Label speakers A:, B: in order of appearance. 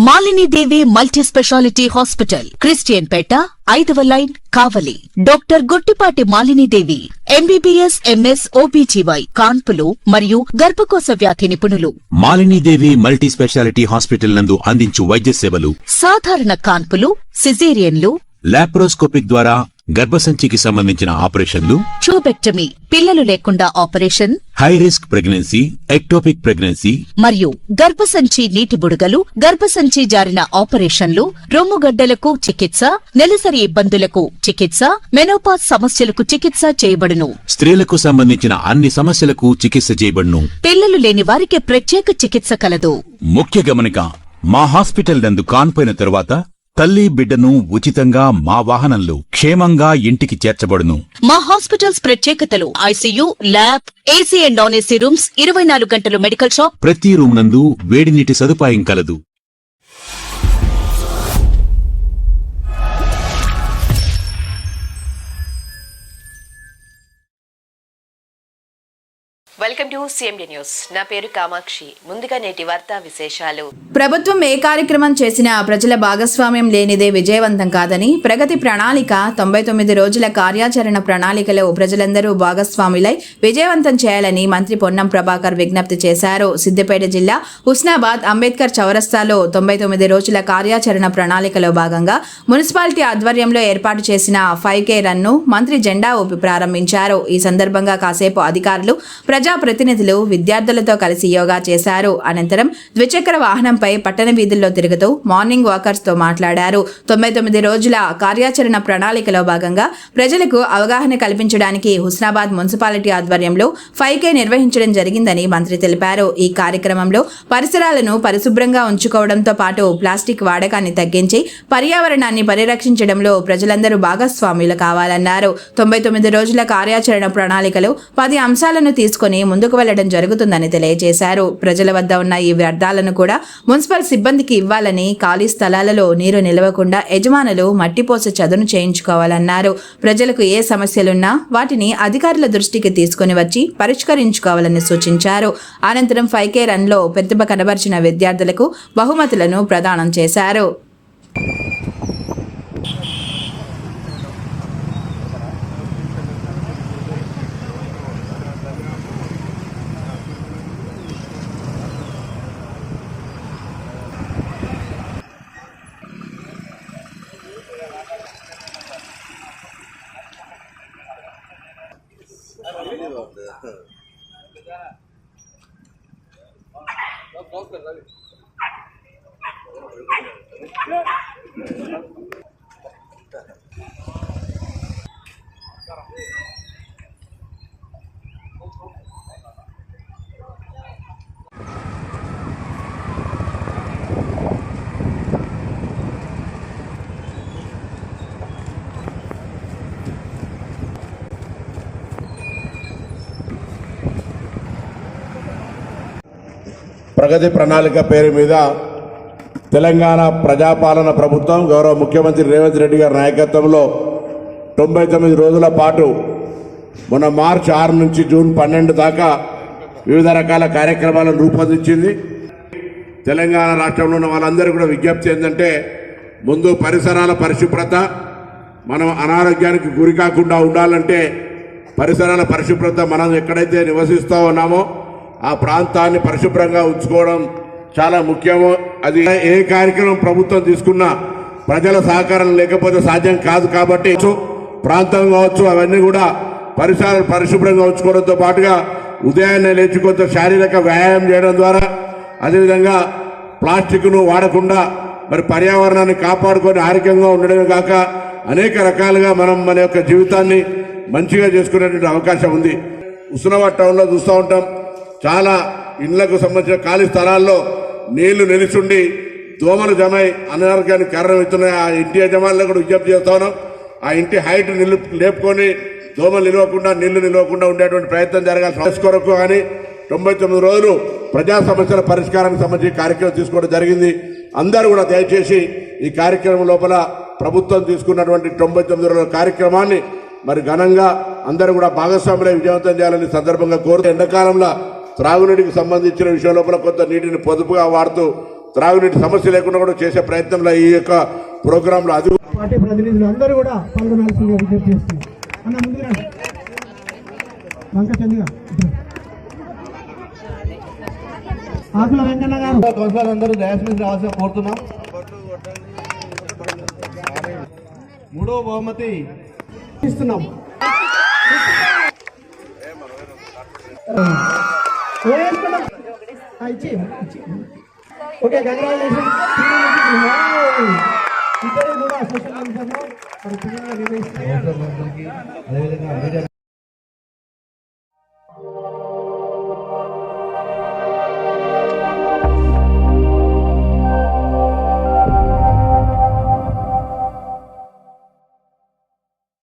A: మాలిని దేవి multi speciality hospital, Christian పేట, 5వ line, కావలి. Doctor Guttipati Malini దేవి MBBS, MS, OBGY, కాన్పులు మరియు గర్భకోశ వ్యాధి నిపుణులు.
B: మాలిని దేవి మల్టీ స్పెషాలిటీ హాస్పిటల్ నందు అందించు వైద్య సేవలు:
A: సాధారణ కాన్పులు, సిజేరియన్లు,
B: లాప్రోస్కోపిక్ ద్వారా గర్భసంచికి సంబంధించిన ఆపరేషన్లు,
A: ట్యూబెక్టమీ, పిల్లలు లేకుండా operation,
B: high risk pregnancy, ectopic pregnancy
A: మరియు గర్భసంచి నీటి బుడగలు, గర్భసంచి జారిన ఆపరేషన్లు, రొమ్ముగడ్డలకు చికిత్స, నెలసరి ఇబ్బందులకు చికిత్స, మెనోపాజ్ సమస్యలకు చికిత్స చేయబడును.
B: స్త్రీలకు సంబంధించిన అన్ని సమస్యలకు చికిత్స చేయబడును.
A: పిల్లలు లేని వారికి ప్రత్యేక చికిత్స కలదు.
B: ముఖ్య గమనిక: మా హాస్పిటల్ నందు కాన్పోయిన తరువాత తల్లి బిడ్డను ఉచితంగా మా వాహనంలో క్షేమంగా ఇంటికి చేర్చబడును.
A: మా హాస్పిటల్స్ ప్రత్యేకతలు: ICU, lab, AC and non AC rooms, 24 గంటలు మెడికల్ షాప్,
B: ప్రతి రూమ్ నందు వేడి నీటి సదుపాయం కలదు.
C: Welcome to CMD news. నా పేరు కామాక్షి. ముందుగా నేటి వార్తా విశేషాలు.
D: ప్రభుత్వం ఏ కార్యక్రమం చేసినా ప్రజల భాగస్వామ్యం లేనిదే విజయవంతం కాదని, ప్రగతి ప్రణాళిక 99 రోజుల కార్యాచరణ ప్రణాళికలో ప్రజలందరూ భాగస్వాములై విజయవంతం చేయాలని మంత్రి పొన్నం ప్రభాకర్ విజ్ఞప్తి చేశారు. సిద్దిపేట జిల్లా హుస్నాబాద్ అంబేద్కర్ చౌరస్తాలో 99 రోజుల కార్యాచరణ ప్రణాళికలో భాగంగా మున్సిపాలిటీ ఆధ్వర్యంలో ఏర్పాటు చేసిన 5K రన్ను మంత్రి జెండా ఊపి ప్రారంభించారు. ఈ సందర్భంగా కాసేపు అధికారులు, ప్రజాప్రతినిధులు విద్యార్థులతో కలిసి యోగా చేశారు. అనంతరం ద్విచక్ర వాహనంపై పట్టణ వీధుల్లో తిరుగుతూ మార్నింగ్ వాకర్స్ తో మాట్లాడారు. 99 రోజుల కార్యాచరణ ప్రణాళికలో భాగంగా ప్రజలకు అవగాహన కల్పించడానికి హుస్నాబాద్ మున్సిపాలిటీ ఆధ్వర్యంలో 5K నిర్వహించడం జరిగిందని మంత్రి తెలిపారు. ఈ కార్యక్రమంలో పరిసరాలను పరిశుభ్రంగా ఉంచుకోవడంతో పాటు ప్లాస్టిక్ వాడకాన్ని తగ్గించి పర్యావరణాన్ని పరిరక్షించడంలో ప్రజలందరూ భాగస్వాములు కావాలన్నారు. 99 రోజుల కార్యాచరణ ప్రణాళికలో 10 అంశాలను తీసుకుని ముందుకు వెళ్లడం జరుగుతుందని తెలియజేశారు. ప్రజల వద్ద ఉన్న ఈ వ్యర్థాలను కూడా మున్సిపల్ సిబ్బందికి ఇవ్వాలని, ఖాళీ స్థలాలలో నీరు నిలవకుండా యజమానులు మట్టిపోసి చదును చేయించుకోవాలన్నారు. ప్రజలకు ఏ సమస్యలున్నా వాటిని అధికారుల దృష్టికి తీసుకుని వచ్చి పరిష్కరించుకోవాలని సూచించారు. అనంతరం 5K రన్లో ప్రతిభ కనబర్చిన విద్యార్థులకు బహుమతులను ప్రదానం చేశారు.
E: ప్రగతి ప్రణాళిక పేరు మీద తెలంగాణ ప్రజాపాలన ప్రభుత్వం గౌరవ ముఖ్యమంత్రి రేవంత్ రెడ్డి గారి నాయకత్వంలో 99 రోజుల పాటు మొన్న మార్చి 6 నుంచి జూన్ 12 దాకా వివిధ రకాల కార్యక్రమాలను రూపొందించింది. తెలంగాణ రాష్ట్రంలో ఉన్న వాళ్ళందరూ కూడా విజ్ఞప్తి ఏంటంటే, ముందు పరిసరాల పరిశుభ్రత, మనం అనారోగ్యానికి గురి కాకుండా ఉండాలంటే పరిసరాల పరిశుభ్రత, మనం ఎక్కడైతే నివసిస్తూ ఉన్నామో ఆ ప్రాంతాన్ని పరిశుభ్రంగా ఉంచుకోవడం చాలా ముఖ్యము. అది ఏ కార్యక్రమం ప్రభుత్వం తీసుకున్నా ప్రజల సహకారం లేకపోతే సాధ్యం కాదు. కాబట్టి ప్రాంతం కావచ్చు, అవన్నీ కూడా పరిసరాలు పరిశుభ్రంగా ఉంచుకోవడంతో పాటుగా ఉదయాన్నే లేచి కొంత శారీరక వ్యాయామం చేయడం ద్వారా, అదేవిధంగా ప్లాస్టిక్ను వాడకుండా మరి పర్యావరణాన్ని కాపాడుకొని ఆరోగ్యంగా ఉండడమే కాక అనేక రకాలుగా మనం మన యొక్క జీవితాన్ని మంచిగా చేసుకునేటువంటి అవకాశం ఉంది. హుస్నాబాద్ టౌన్లో చూస్తూ ఉంటాం, చాలా ఇండ్లకు సంబంధించిన ఖాళీ స్థలాల్లో నీళ్లు నిలిచుండి దోమలు జమై అనారోగ్యానికి కారణమవుతున్నాయి. ఆ ఇంటి యజమానులకు కూడా విజ్ఞప్తి చేస్తా ఉన్నాం, ఆ ఇంటి హైట్ లేపుకొని దోమలు నిలవకుండా, నీళ్లు నిలవకుండా ఉండేటువంటి ప్రయత్నం జరగాల్సిన కొరకు కానీ 99 రోజులు ప్రజా సమస్యల పరిష్కారానికి సంబంధించి కార్యక్రమం తీసుకోవడం జరిగింది. అందరూ కూడా దయచేసి ఈ కార్యక్రమం లోపల ప్రభుత్వం తీసుకున్నటువంటి 99 రోజుల కార్యక్రమాన్ని మరి ఘనంగా అందరూ కూడా భాగస్వాములై విజయవంతం చేయాలని సందర్భంగా కోరుతూ, ఎండాకాలంలో త్రాగునీటికి సంబంధించిన విషయం లోపల కొంత నీటిని పొదుపుగా వాడుతూ త్రాగునీటి సమస్య లేకుండా కూడా చేసే ప్రయత్నంలో ఈ యొక్క ప్రోగ్రాంలో అది
F: పార్టీ ప్రతినిధులు అందరూ కూడా పాల్గొనాల్సిందిగా విజ్ఞప్తి చేస్తుంది. అన్న ముందు రండి. వంక చందిగా ఆకుల వెంకన్న గారు కౌన్సిలర్ అందరూ దయచేసి రావాల్సిన కోరుతున్నాం. 3వ బహుమతి ఇస్తున్నాం. Okay, congratulation. ఇద్దరు కూడా సోషల్ నిర్వహిస్తారు.